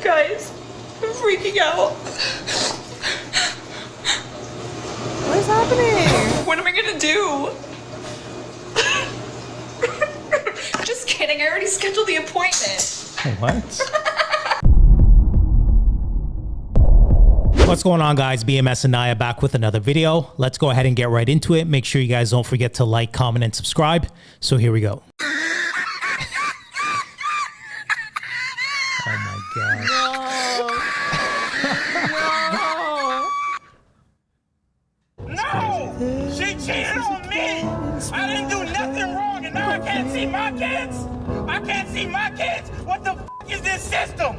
Guys, I'm freaking out. What is happening? What am I gonna do? Just kidding, I already scheduled the appointment. What? What's going on, guys? BMS and Naya back with another video. Let's go ahead and get right into it. Make sure you guys don't forget to like, comment, and subscribe. So here we go. Oh my god. No! She cheated on me! I didn't do nothing wrong and now I can't see my kids! I can't see my kids! What the f is this system?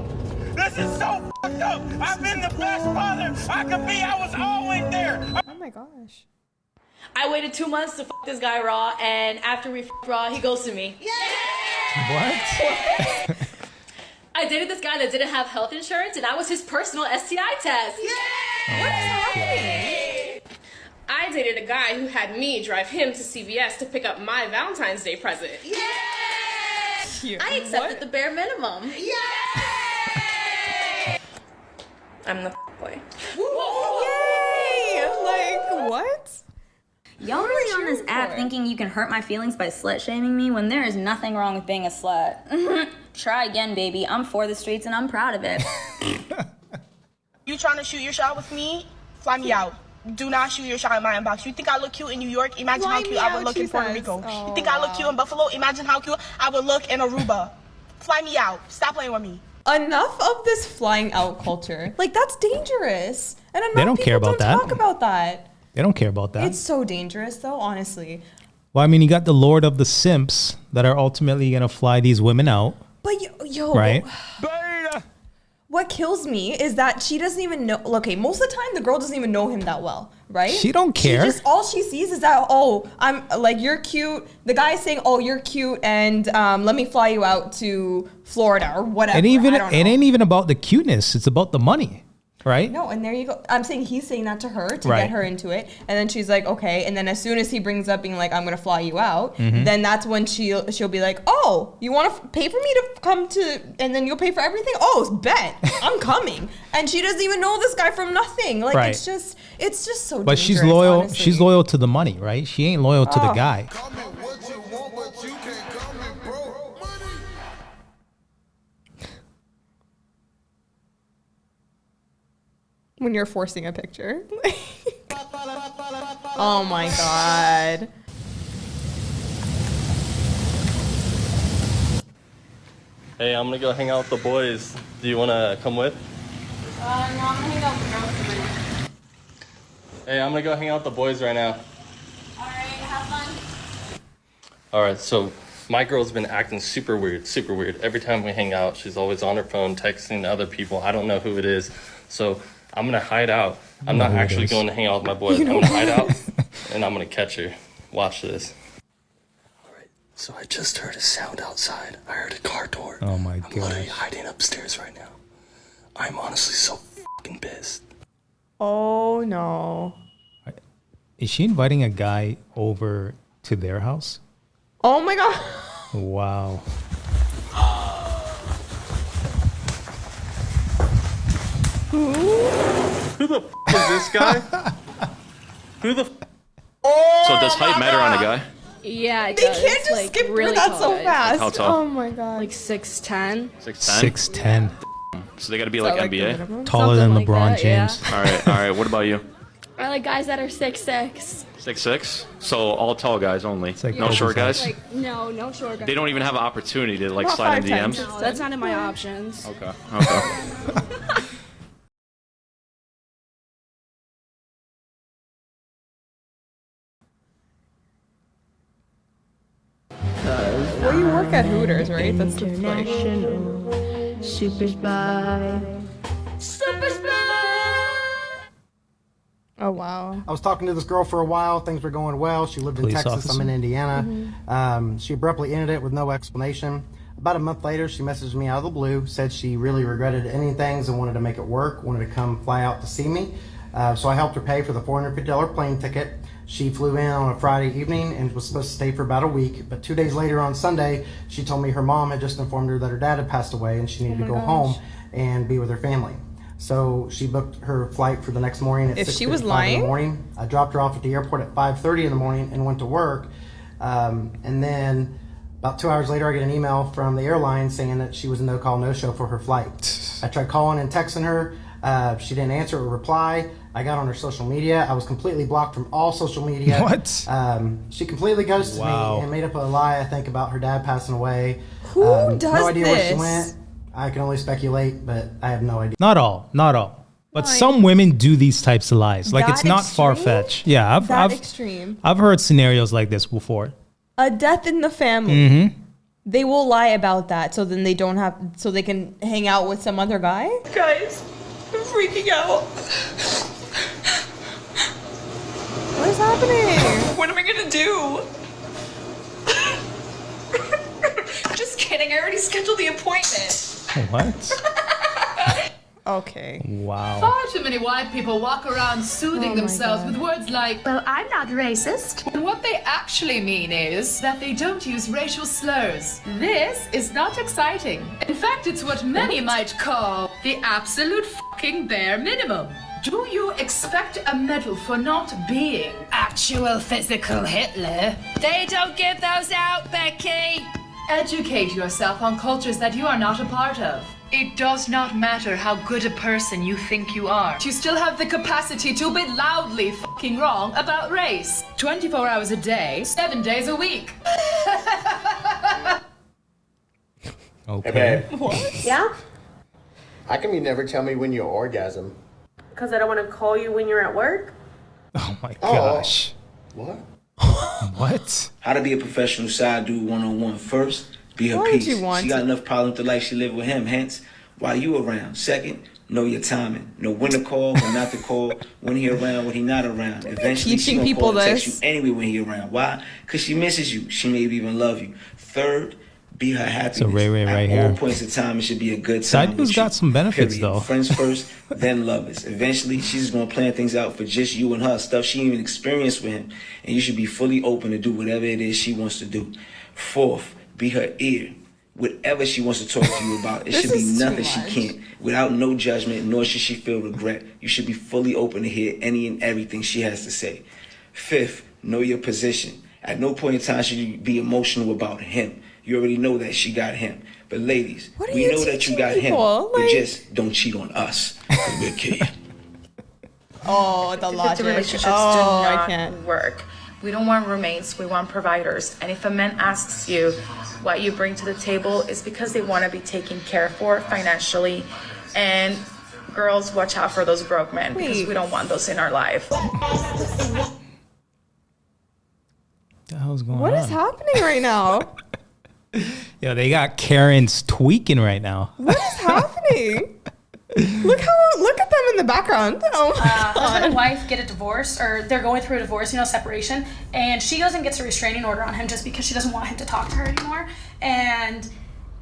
This is so fucked up! I've been the best father I could be! I was always there! Oh my gosh. I waited 2 months to f this guy raw, and after we f raw, he ghosted me. What? I dated this guy that didn't have health insurance, and I was his personal STI test. What is happening? I dated a guy who had me drive him to CVS to pick up my Valentine's Day present. I accepted the bare minimum. I'm the boy. Yay! Like, what? Y'all really on this app thinking you can hurt my feelings by slut shaming me when there is nothing wrong with being a slut. Try again, baby. I'm for the streets and I'm proud of it. You trying to shoot your shot with me? Fly me out. Do not shoot your shot in my inbox. You think I look cute in New York? Imagine how cute I would look in Puerto Rico. You think I look cute in Buffalo? Imagine how cute I would look in Aruba. Fly me out. Stop playing with me. Enough of this flying out culture. Like, that's dangerous. And enough They don't care about that. Talk about that. They don't care about that. It's so dangerous, though, honestly. Well, I mean, you got the Lord of the Simps that are ultimately going to fly these women out. But yo, right? What kills me is that she doesn't even know. Okay, most of the time the girl doesn't even know him that well, right? She don't care. All she sees is that, oh, I'm like, you're cute. The guy's saying, oh, you're cute, and let me fly you out to Florida or whatever. And even it ain't even about the cuteness. It's about the money, right? No, and there you go. I'm saying he's saying that to her to get her into it, and then she's like, okay. And then as soon as he brings up being like, I'm gonna fly you out, then that's when she'll be like, oh, you want to pay for me to come to, and then you'll pay for everything. Oh, bet I'm coming. And she doesn't even know this guy from nothing. Like it's just so. But she's loyal. Honestly. She's loyal to the money, right? She ain't loyal to the guy. When you're forcing a picture. Oh my god. Hey, I'm gonna go hang out with the boys. Do you wanna come with? No, I'm gonna hang out with the girls for a minute. Hey, I'm gonna go hang out with the boys right now. Alright, have fun. Alright, so my girl's been acting super weird, super weird. Every time we hang out, she's always on her phone texting other people. I don't know who it is. So I'm gonna hide out. I'm not actually going to hang out with my boys. I'm gonna hide out and I'm gonna catch her. Watch this. Alright, so I just heard a sound outside. I heard a car door. Oh my god. I'm literally hiding upstairs right now. I'm honestly so fucking pissed. Oh no. Is she inviting a guy over to their house? Oh my god. Wow. Who the f is this guy? Who the f? So does height matter on a guy? Yeah, it They does. can't just like, skip really through that tall so guys. fast. How tall? Oh my god. Like 6'10". 6'10"? 6'10". So they gotta be like NBA? Taller than Something LeBron like that, yeah. James. All right. What about you? I like guys that are 6'6". 6'6"? So all tall guys only. Like No short guys? Like no short guys. They don't even have an opportunity to like About slide in 5'10". DMs? No, that's not in my options. Okay. Well, you work at Hooters, right? That's the place. Super Spy. Super spy! Oh wow. I was talking to this girl for a while. Things were going well. She lived in Police Texas. officer? I'm in Indiana. She abruptly ended it with no explanation. About a month later, she messaged me out of the blue, said she really regretted ending things and wanted to make it work, wanted to come fly out to see me. So I helped her pay for the $450 plane ticket. She flew in on a Friday evening and was supposed to stay for about a week, but 2 days later on Sunday, she told me her mom had just informed her that her dad had passed away and she needed to go home. and be with her family. So she booked her flight for the next morning at 6:55 in the morning. I dropped her off at the airport at 5:30 in the morning and went to work. And then about 2 hours later, I get an email from the airline saying that she was a no-call, no-show for her flight. I tried calling and texting her. She didn't answer or reply. I got on her social media. I was completely blocked from all social media. What? She completely ghosted me and made up a lie, I think, about her dad passing away. Who does no idea this? where she went. I can only speculate, but I have no idea. Not all. But some women do these types of lies. Like, it's not far-fetched. Yeah, I've heard scenarios like this before. A death in the family. They will lie about that, so then they don't have, so they can hang out with some other guy. Guys, I'm freaking out. What is happening? What am I gonna do? Just kidding, I already scheduled the appointment. What? Okay. Wow. Far too many white people walk around soothing themselves with words like, Well, I'm not racist. and what they actually mean is that they don't use racial slurs. This is not exciting. In fact, it's what many might call the absolute fucking bare minimum. Do you expect a medal for not being actual physical Hitler? They don't give those out, Becky. Educate yourself on cultures that you are not a part of. It does not matter how good a person you think you are. You still have the capacity to be loudly fucking wrong about race. 24 hours a day, 7 days a week. Okay. Hey, babe. What? Yeah? How come you never tell me when you orgasm? Because I don't want to call you when you're at work. Oh my gosh. What? What? How to be a professional side dude one-on-one. First, be her Why would peace. you want She got enough problems to like she live with him. Hence, while you around. Second, know your timing. Know when to call, when not to call, when he around, when he not around. Eventually, she teaching gonna people call and text this? you anyway when he around. Why? Because she misses you. She maybe even love you. Third, be her happiness. So Ray right At here. all points in time, it should be a good Side time. dude's with got you. some benefits, Period. though. Friends first, then lovers. Eventually, she's just gonna plan things out for just you and her. Stuff she ain't even experienced with him. And you should be fully open to do whatever it is she wants to do. Fourth, be her ear. Whatever she wants to talk to you about, it should be nothing she can't. Without no judgment, nor should she feel regret. You should be fully open to hear any and everything she has to say. Fifth, know your position. At no point in time should you be emotional about him. You already know that she got him. But ladies, we know that you got him. But just don't cheat on us. 'Cause we're kids. Oh, the logic. Relationships Oh, do I not can't. work. We don't want roommates, we want providers. And if a man asks you what you bring to the table, it's because they want to be taken care for financially. And girls, watch out for those broke men because Wait. we don't want those in our life. What the hell's going What on? is happening right now? Yo, they got Karen's tweaking right now. What is happening? Look at them in the background. Oh my Husband and god. wife get a divorce, or they're going through a divorce, separation, and she goes and gets a restraining order on him just because she doesn't want him to talk to her anymore. And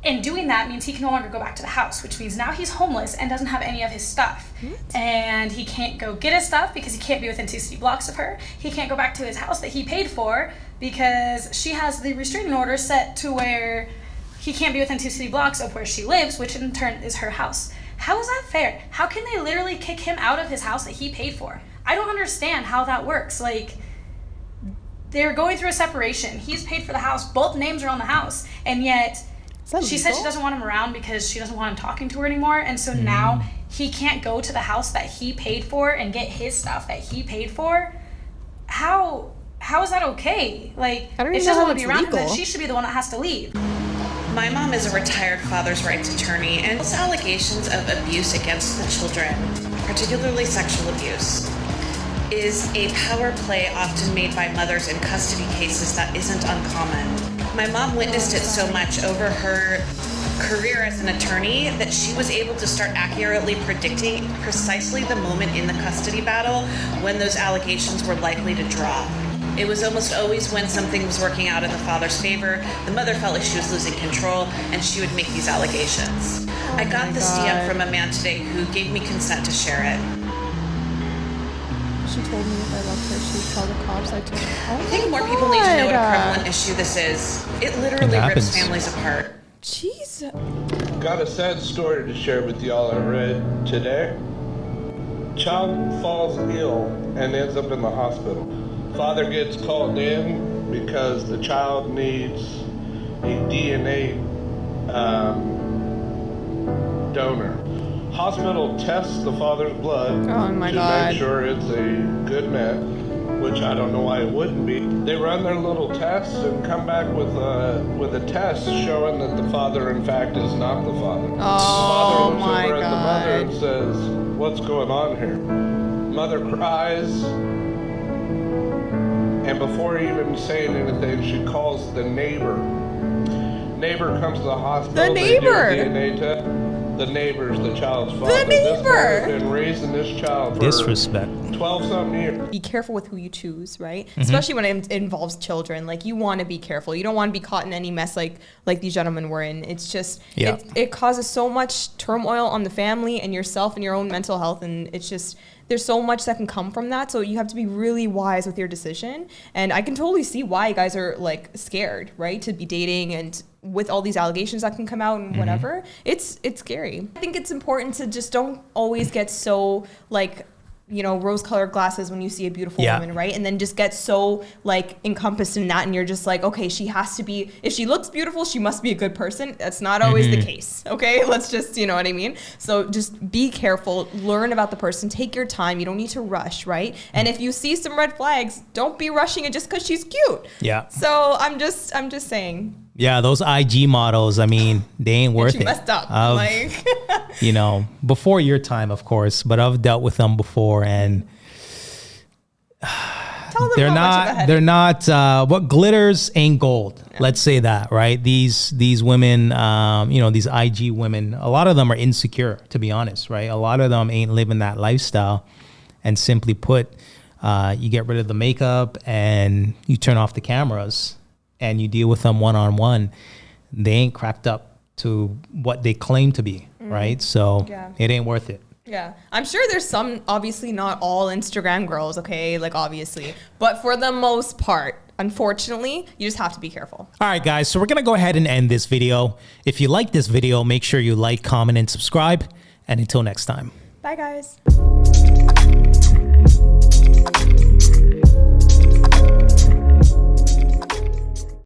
in doing that means he can no longer go back to the house, which means now he's homeless and doesn't have any of his stuff. And he can't go get his stuff because he can't be within 2 city blocks of her. He can't go back to his house that he paid for because she has the restraining order set to where he can't be within 2 city blocks of where she lives, which in turn is her house. How is that fair? How can they literally kick him out of his house that he paid for? I don't understand how that works. Like, they're going through a separation. He's paid for the house. Both names are on the house. And yet, she said she doesn't want him around because she doesn't want him talking to her anymore. And so now he can't go to the house that he paid for and get his stuff that he paid for. How is that okay? Like, I don't if even she know doesn't how want to it's be around him, then legal. she should be the one that has to leave. My mom is a retired father's rights attorney, and those allegations of abuse against the children, particularly sexual abuse, is a power play often made by mothers in custody cases that isn't uncommon. My mom witnessed it so much over her career as an attorney that she was able to start accurately predicting precisely the moment in the custody battle when those allegations were likely to drop. It was almost always when something was working out in the father's favor, the mother felt like she was losing control, and she would make these allegations. I got this DM from a man today who gave me consent to share it. She told me if I loved her, she'd call the cops. I told her. I think more people need to know what a prevalent issue this is. It literally rips families apart. Jeez. Got a sad story to share with y'all I read today. Child falls ill and ends up in the hospital. Father gets called in because the child needs a DNA donor. Hospital tests the father's blood to make sure it's a good match, which I don't know why it wouldn't be. They run their little tests and come back with a test showing that the father, in fact, is not the father. Oh, the father looks my over at the mother God. and says, "What's going on here?" Mother cries, and before even saying anything, she calls the neighbor. Neighbor comes to the hospital. The They do a neighbor. DNA test. The neighbor's the child's father. The This neighbor. man has been raising this child for Disrespect. 12-something years. Be careful with who you choose, right? Mm-hmm. Especially when it involves children. Like, you want to be careful. You don't want to be caught in any mess like these gentlemen were in. It's just, Yeah. it causes so much turmoil on the family and yourself and your own mental health. And it's just, there's so much that can come from that. So you have to be really wise with your decision. And I can totally see why you guys are like scared, right? To be dating and with all these allegations that can come out and whatever. It's scary. I think it's important to just don't always get so like, you know, rose-colored glasses when you see a beautiful woman, right? And then just get so like encompassed in that, and you're just like, okay, she has to be, if she looks beautiful, she must be a good person. That's not always the case, okay? Let's just, you know what I mean? So just be careful, learn about the person, take your time. You don't need to rush, right? And if you see some red flags, don't be rushing it just because she's cute. Yeah. So I'm just saying. Yeah, those IG models, I mean, they ain't worth She it. messed up. Like, you know, before your time, of course, but I've dealt with them before, and they're not what glitters ain't gold. Yeah. Let's say that, right? These women, you know, these IG women, a lot of them are insecure, to be honest, right? A lot of them ain't living that lifestyle, and simply put, you get rid of the makeup and you turn off the cameras and you deal with them one-on-one. They ain't cracked up to what they claim to be, right? So it ain't worth it. Yeah, I'm sure there's some, obviously not all Instagram girls, okay, like obviously, but for the most part, unfortunately, you just have to be careful. All right, guys, so we're gonna go ahead and end this video. If you like this video, make sure you like, comment, and subscribe, and until next time. Bye, guys.